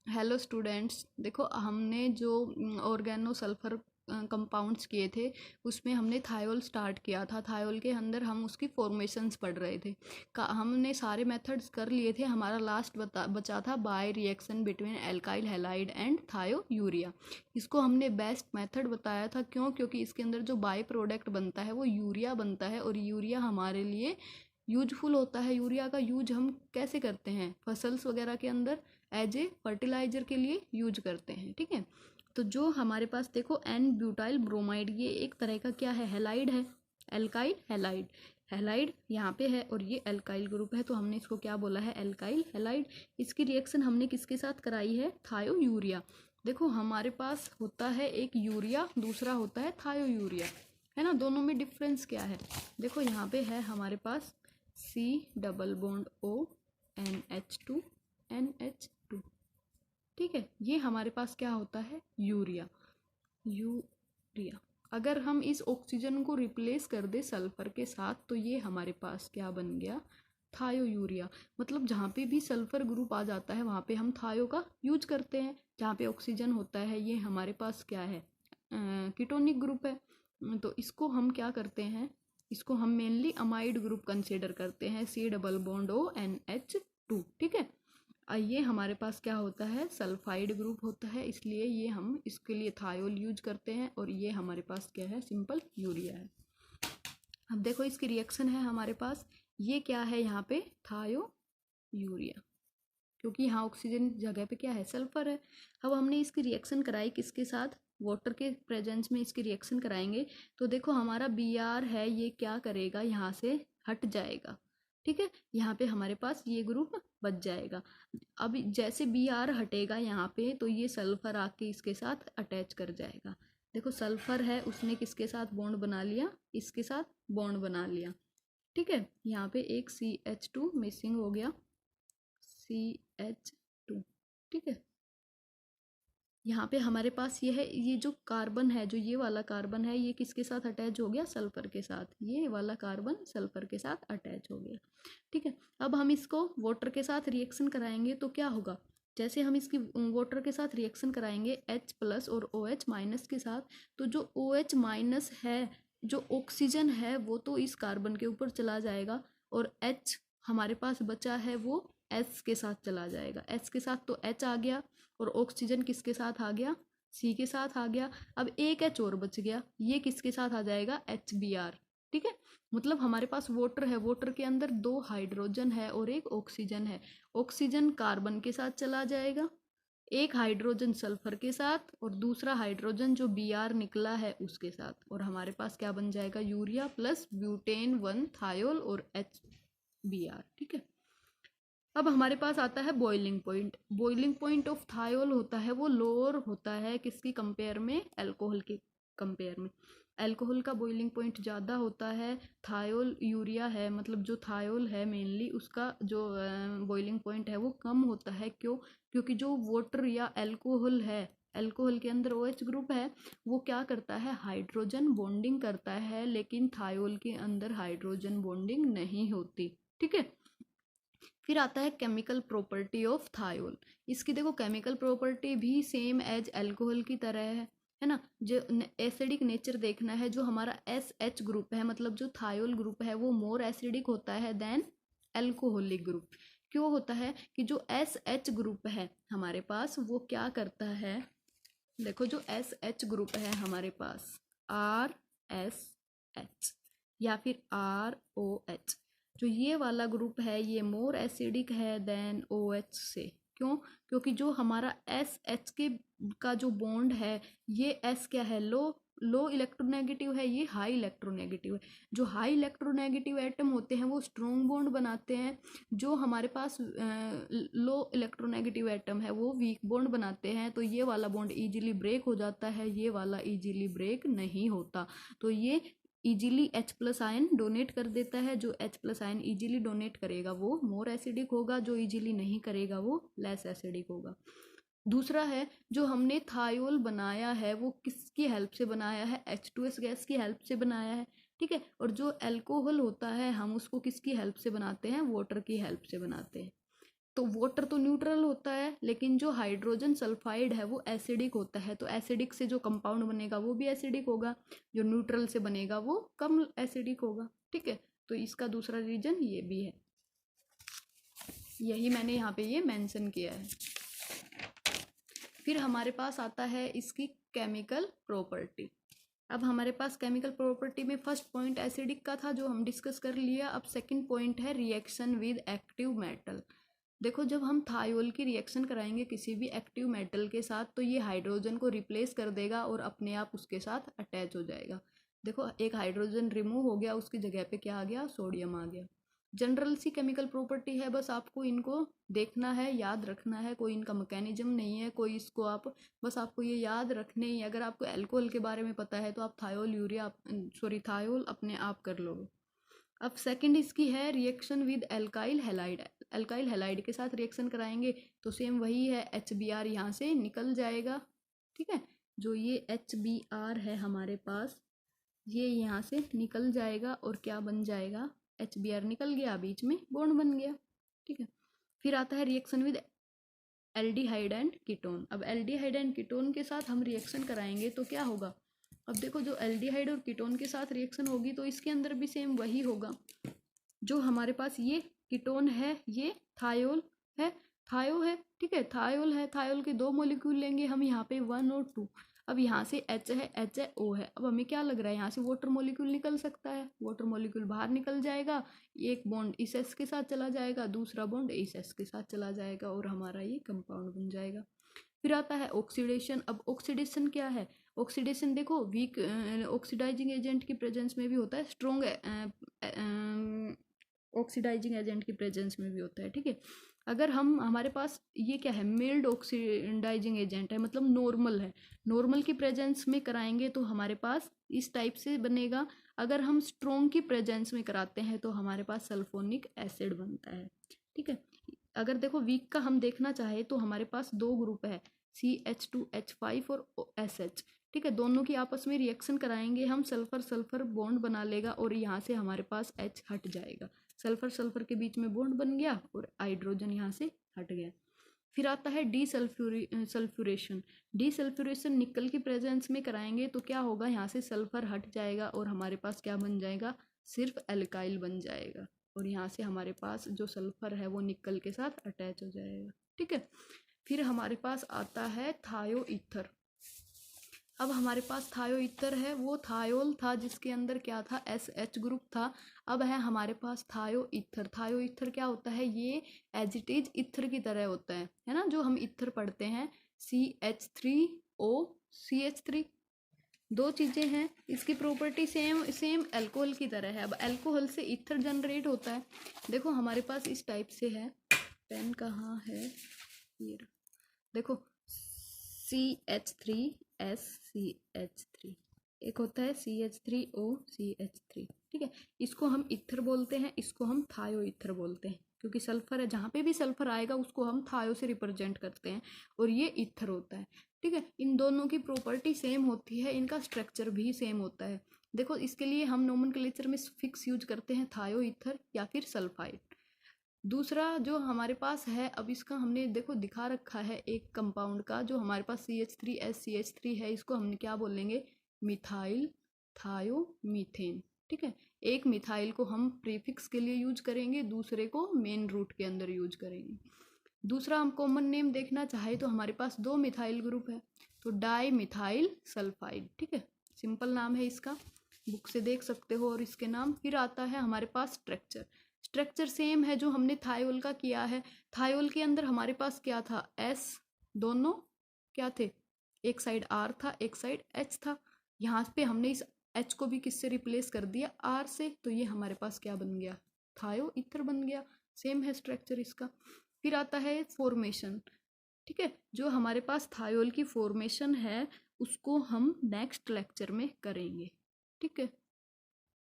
Hello students, देखो हमने जो ऑर्गेनो सल्फर कंपाउंड्स किए थे उसमें हमने थायोल स्टार्ट किया था। थायोल के अंदर हम उसकी फॉर्मेशंस पढ़ रहे थे। हमने सारे मेथड्स कर लिए थे। हमारा लास्ट बचा था by reaction between alkyl halide and थायो यूरिया। इसको हमने बेस्ट मेथड बताया था। क्योंकि इसके अंदर जो बाय प्रोडक्ट बनता है वो यूरिया बनता है और यूरिया हमारे लिए यूजफुल होता है। यूरिया का यूज हम कैसे करते हैं, फसल्स वगैरह के अंदर एज ए फर्टिलाइजर के लिए यूज करते हैं। ठीक है, तो जो हमारे पास देखो एन ब्यूटाइल ब्रोमाइड, ये एक तरह का क्या है, हेलाइड है, एल्काइल हैलाइड। हैलाइड यहाँ पे है और ये एल्काइल ग्रुप है, तो हमने इसको क्या बोला है, एल्काइल हैलाइड। इसकी रिएक्शन हमने किसके साथ कराई है, थायो यूरिया। देखो हमारे पास होता है एक यूरिया, दूसरा होता है थायो यूरिया, है ना। दोनों में डिफरेंस क्या है, देखो यहाँ पे है हमारे पास C double bond O NH2 NH2। ठीक है, ये हमारे पास क्या होता है, यूरिया। यूरिया अगर हम इस ऑक्सीजन को रिप्लेस कर दे सल्फर के साथ तो ये हमारे पास क्या बन गया, थायो यूरिया। मतलब जहाँ पे भी सल्फर ग्रुप आ जाता है वहाँ पे हम थायो का यूज करते हैं। जहाँ पे ऑक्सीजन होता है ये हमारे पास क्या है, कीटोनिक ग्रुप है। तो इसको हम क्या करते हैं, इसको हम मेनली अमाइड ग्रुप कंसीडर करते हैं, C double bond O NH2। ठीक है, ये हमारे पास क्या होता है, सल्फाइड ग्रुप होता है, इसलिए ये हम इसके लिए थायोल यूज करते हैं। और ये हमारे पास क्या है, सिंपल यूरिया है। अब देखो इसकी रिएक्शन है हमारे पास, ये क्या है यहाँ पे, थायो यूरिया, क्योंकि यहाँ ऑक्सीजन जगह पे क्या है, सल्फर है। अब हमने इसकी रिएक्शन कराई किसके साथ, वाटर के प्रेजेंस में इसकी रिएक्शन कराएंगे। तो देखो हमारा Br है, ये क्या करेगा, यहाँ से हट जाएगा। ठीक है, यहाँ पे हमारे पास ये ग्रुप बच जाएगा। अब जैसे Br हटेगा यहाँ पे तो ये सल्फर आके इसके साथ अटैच कर जाएगा। देखो सल्फर है, उसने किसके साथ बॉन्ड बना लिया, इसके साथ बॉन्ड बना लिया। ठीक है, यहाँ पे एक CH2 मिसिंग हो गया, CH2। ठीक है, यहाँ पे हमारे पास ये है, ये जो कार्बन है, जो ये वाला कार्बन है, ये किसके साथ अटैच हो गया, सल्फर के साथ। ये वाला कार्बन सल्फर के साथ अटैच हो गया। ठीक है, अब हम इसको वाटर के साथ रिएक्शन कराएंगे तो क्या होगा, जैसे हम इसकी वाटर के साथ रिएक्शन कराएंगे H प्लस और OH माइनस के साथ, तो जो OH माइनस है, जो ऑक्सीजन है, वो तो इस कार्बन के ऊपर चला जाएगा और H हमारे पास बचा है वो S के साथ चला जाएगा। S के साथ तो H आ गया और ऑक्सीजन किसके साथ आ गया, C के साथ आ गया। अब एक H और बच गया, ये किसके साथ आ जाएगा, HBr। ठीक है, मतलब हमारे पास वाटर है, वाटर के अंदर 2 हाइड्रोजन है और एक ऑक्सीजन है। ऑक्सीजन कार्बन के साथ चला जाएगा, एक हाइड्रोजन सल्फर के साथ और दूसरा हाइड्रोजन जो Br निकला है उसके साथ, और हमारे पास क्या बन जाएगा, यूरिया प्लस ब्यूटेन 1 थायोल और HBr। ठीक है, अब हमारे पास आता है boiling point. Boiling point of thiol होता है वो लोअर होता है किसकी कंपेयर में, अल्कोहल के कंपेयर में। अल्कोहल का बॉइलिंग पॉइंट ज़्यादा होता है, थायोल यूरिया है, मतलब जो थायोल है मेनली उसका जो बॉइलिंग पॉइंट है वो कम होता है। क्यों, क्योंकि जो वाटर या अल्कोहल है, अल्कोहल के अंदर OH ग्रुप है, वो क्या करता है, हाइड्रोजन बॉन्डिंग करता है, लेकिन थायोल के अंदर हाइड्रोजन बॉन्डिंग नहीं होती। ठीक है, फिर आता है केमिकल प्रॉपर्टी ऑफ थायोल। इसकी देखो केमिकल प्रॉपर्टी भी सेम एज अल्कोहल की तरह है ना। जो एसिडिक नेचर देखना है, जो हमारा SH ग्रुप है, मतलब जो थायोल ग्रुप है वो मोर एसिडिक होता है देन अल्कोहलिक ग्रुप। क्यों होता है कि जो SH ग्रुप है हमारे पास वो क्या करता है, देखो जो SH ग्रुप है हमारे पास RSH या फिर ROH, जो ये वाला ग्रुप है ये मोर एसिडिक है देन OH से। क्यों, क्योंकि जो हमारा SH के का जो बॉन्ड है, ये S क्या है, लो इलेक्ट्रोनेगेटिव है, ये हाई इलेक्ट्रोनेगेटिव है। जो हाई इलेक्ट्रोनेगेटिव एटम होते हैं वो स्ट्रॉन्ग बॉन्ड बनाते हैं, जो हमारे पास लो इलेक्ट्रोनेगेटिव एटम है वो वीक बॉन्ड बनाते हैं। तो ये वाला बॉन्ड इजीली ब्रेक हो जाता है, ये वाला इजीली ब्रेक नहीं होता। तो ये easily H plus ion donate कर देता है। जो H plus ion easily donate करेगा वो मोर एसिडिक होगा, जो इजीली नहीं करेगा वो लेस एसिडिक होगा। दूसरा है, जो हमने थायोल बनाया है वो किसकी हेल्प से बनाया है, H2S गैस की हेल्प से बनाया है। ठीक है, और जो अल्कोहल होता है हम उसको किसकी हेल्प से बनाते हैं, वाटर की हेल्प से बनाते हैं। तो वाटर तो न्यूट्रल होता है, लेकिन जो हाइड्रोजन सल्फाइड है वो एसिडिक होता है, तो एसिडिक से जो कंपाउंड बनेगा वो भी एसिडिक होगा, जो न्यूट्रल से बनेगा वो कम एसिडिक होगा। ठीक है, तो इसका दूसरा रीजन ये भी है, यही मैंने यहाँ पे ये मेंशन किया है। फिर हमारे पास आता है इसकी केमिकल प्रॉपर्टी। अब हमारे पास केमिकल प्रॉपर्टी में फर्स्ट पॉइंट एसिडिक का था जो हम डिस्कस कर लिया। अब सेकंड पॉइंट है रिएक्शन विद एक्टिव मेटल। देखो, जब हम थायोल की रिएक्शन कराएंगे किसी भी एक्टिव मेटल के साथ तो ये हाइड्रोजन को रिप्लेस कर देगा और अपने आप उसके साथ अटैच हो जाएगा। देखो, एक हाइड्रोजन रिमूव हो गया, उसकी जगह पे क्या आ गया, सोडियम आ गया। जनरल सी केमिकल प्रॉपर्टी है, बस आपको इनको देखना है, याद रखना है, कोई इनका मैकेनिज्म नहीं है, कोई इसको आप बस आपको ये याद रखने ही। अगर आपको अल्कोहल के बारे में पता है तो आप थायोल अपने आप कर लोगे। अब सेकंड इसकी है reaction with alkyl halide. Alkyl halide के साथ रिएक्शन कराएंगे तो सेम वही है, HBr यहाँ से निकल जाएगा। ठीक है, जो ये HBr है हमारे पास, ये यहाँ से निकल जाएगा और क्या बन जाएगा, HBr निकल गया, बीच में बॉन्ड बन गया। ठीक है, फिर आता है reaction with aldehyde and ketone. अब एल्डिहाइड एंड कीटोन के साथ हम रिएक्शन कराएंगे तो क्या होगा। अब देखो, जो एल्डिहाइड और कीटोन के साथ रिएक्शन होगी तो इसके अंदर भी सेम वही होगा। जो हमारे पास ये कीटोन है ये थायोल है, थायो है। ठीक है, थायोल है, थायोल के 2 मॉलिक्यूल लेंगे हम यहाँ पे 1 और 2। अब यहाँ से H है, H है, O है। अब हमें क्या लग रहा है, यहाँ से वाटर मॉलिक्यूल निकल सकता है, वाटर मॉलिक्यूल बाहर निकल जाएगा, एक बॉन्ड इस S के साथ चला जाएगा, दूसरा बॉन्ड इस S के साथ चला जाएगा और हमारा ये कंपाउंड बन जाएगा। फिर आता है ऑक्सीडेशन। अब ऑक्सीडेशन क्या है, ऑक्सीडेशन देखो वीक ऑक्सीडाइजिंग एजेंट की प्रेजेंस में भी होता है, स्ट्रॉन्ग ऑक्सीडाइजिंग एजेंट की प्रेजेंस में भी होता है। ठीक है, अगर हमारे पास ये क्या है, मिल्ड ऑक्सीडाइजिंग एजेंट है, मतलब नॉर्मल है, नॉर्मल की प्रेजेंस में कराएंगे तो हमारे पास इस टाइप से बनेगा। अगर हम स्ट्रॉन्ग की प्रेजेंस में कराते हैं तो हमारे पास सल्फोनिक एसिड बनता है। ठीक है, अगर देखो वीक का हम देखना चाहे तो हमारे पास 2 ग्रुप है, CH2H5 और SH। ठीक है, दोनों की आपस में रिएक्शन कराएंगे हम, सल्फर सल्फर बॉन्ड बना लेगा और यहाँ से हमारे पास H हट जाएगा, सल्फर सल्फर के बीच में बॉन्ड बन गया और हाइड्रोजन यहाँ से हट गया। फिर आता है डीसल्फ्यूरेशन। डीसल्फ्यूरेशन निकल की प्रेजेंस में कराएंगे तो क्या होगा, यहाँ से सल्फर हट जाएगा और हमारे पास क्या बन जाएगा, सिर्फ एल्काइल बन जाएगा और यहाँ से हमारे पास जो सल्फर है वो निकल के साथ अटैच हो जाएगा। ठीक है, फिर हमारे पास आता है थायो ईथर। अब हमारे पास थायो ईथर है, वो थायोल था जिसके अंदर क्या था, SH ग्रुप था। अब है हमारे पास थायो ईथर। थायो ईथर क्या होता है, ये एज इट इज ईथर की तरह होता है ना, जो हम ईथर पढ़ते हैं, CH3O CH3। 2 चीज़ें हैं, इसकी प्रॉपर्टी सेम अल्कोहल की तरह है। अब अल्कोहल से ईथर जनरेट होता है। देखो हमारे पास इस टाइप से है, पेन कहाँ है, ये देखो, CH3SCH3, एक होता है CH3O CH3। ठीक है, इसको हम ईथर बोलते हैं, इसको हम थायो ईथर बोलते हैं, क्योंकि सल्फर है, जहाँ पे भी सल्फर आएगा उसको हम थायो से रिप्रेजेंट करते हैं और ये ईथर होता है। ठीक है, इन दोनों की प्रॉपर्टी सेम होती है, इनका स्ट्रक्चर भी सेम होता है। देखो, इसके लिए हम नोमेनक्लेचर में फिक्स यूज करते हैं, थायो ईथर या फिर सल्फाइड। दूसरा जो हमारे पास है, अब इसका हमने देखो दिखा रखा है एक कंपाउंड का, जो हमारे पास CH3SCH3 है, इसको हम क्या बोलेंगे, मिथाइल थायोमीथेन। ठीक है, एक मिथाइल को हम प्रीफिक्स के लिए यूज करेंगे, दूसरे को मेन रूट के अंदर यूज करेंगे। दूसरा हम कॉमन नेम देखना चाहे तो हमारे पास 2 मिथाइल ग्रुप है, तो डाई मिथाइल सल्फाइड। ठीक है, सिंपल नाम है इसका, बुक से देख सकते हो और इसके नाम। फिर आता है हमारे पास स्ट्रक्चर। स्ट्रक्चर सेम है जो हमने थायोल का किया है। थायोल के अंदर हमारे पास क्या था, S, दोनों क्या थे, एक साइड R था, एक साइड H था। यहाँ पे हमने इस H को भी किससे रिप्लेस कर दिया, R से, तो ये हमारे पास क्या बन गया, थायो ईथर बन गया। सेम है स्ट्रक्चर इसका। फिर आता है फॉर्मेशन। ठीक है, जो हमारे पास थायोल की फॉर्मेशन है उसको हम नेक्स्ट लेक्चर में करेंगे। ठीक है।